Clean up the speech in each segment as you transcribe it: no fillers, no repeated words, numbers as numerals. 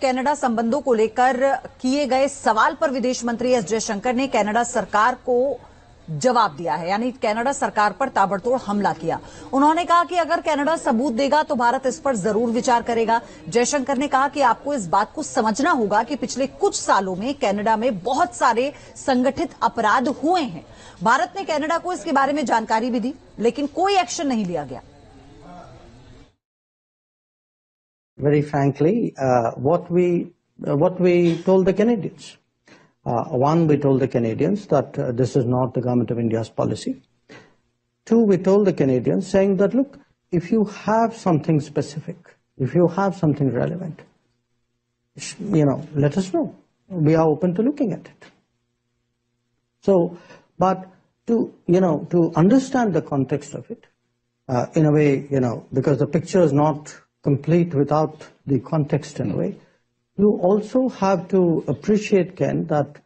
Canada संबंधों को लेकर किए गए सवाल पर विदेश मंत्री एस जयशंकर ने कनाडा सरकार को जवाब दिया है, यानी कनाडा सरकार पर ताबड़तोड़ हमला किया। उन्होंने कहा कि अगर कनाडा सबूत देगा तो भारत इस पर जरूर विचार करेगा। जयशंकर ने कहा कि आपको इस बात को समझना होगा कि पिछले कुछ सालों में कनाडा में बहुत सारे संगठित अपराध हुए हैं। भारत ने कनाडा को इसके बारे में जानकारी भी दी, लेकिन कोई एक्शन नहीं लिया गया। Very frankly, what we told the Canadians. One, we told the Canadians that this is not the government of India's policy. Two, we told the Canadians saying that, look, if you have something specific, if you have something relevant, let us know. We are open to looking at it. So, but to understand the context of it, in a way, because the picture is not complete without the context in a way, you also have to appreciate, Ken, that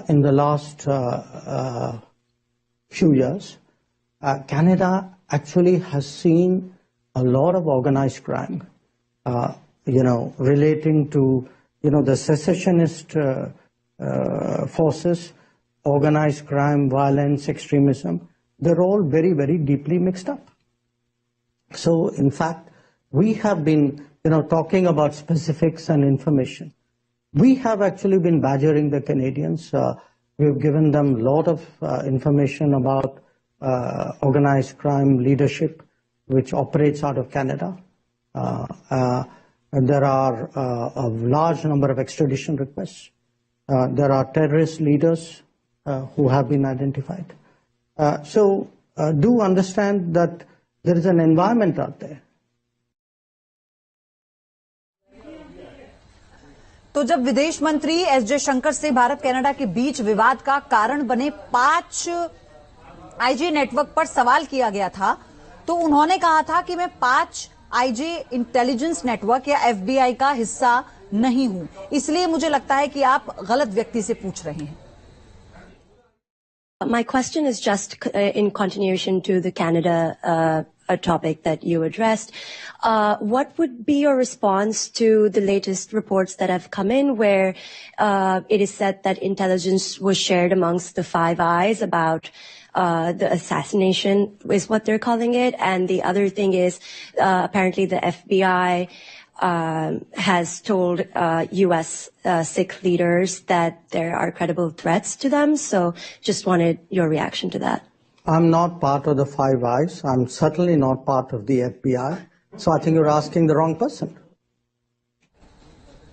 in the last few years, Canada actually has seen a lot of organized crime, relating to, the secessionist forces, organized crime, violence, extremism. They're all very, very deeply mixed up. So, in fact, we have been, talking about specifics and information. We have actually been badgering the Canadians. We've given them a lot of information about organized crime leadership, which operates out of Canada. And there are a large number of extradition requests. There are terrorist leaders who have been identified. So do understand that there is an environment out there. तो जब विदेश मंत्री S Jaishankar से Bharat Canada के बीच विवाद का कारण बने 5 आईजी नेटवर्क पर सवाल किया गया था, तो उन्होंने कहा था कि मैं 5 आईजी इंटेलिजेंस नेटवर्क या एफबीआई का हिस्सा नहीं हूं, इसलिए मुझे लगता है कि आप गलत व्यक्ति से पूछ रहे हैं। My question is just in continuation to the Canada a topic that you addressed. What would be your response to the latest reports that have come in where it is said that intelligence was shared amongst the Five Eyes about the assassination is what they're calling it. And the other thing is apparently the FBI has told U.S. Sikh leaders that there are credible threats to them. So just wanted your reaction to that. I'm not part of the Five Eyes. I'm certainly not part of the FBI. So I think you're asking the wrong person.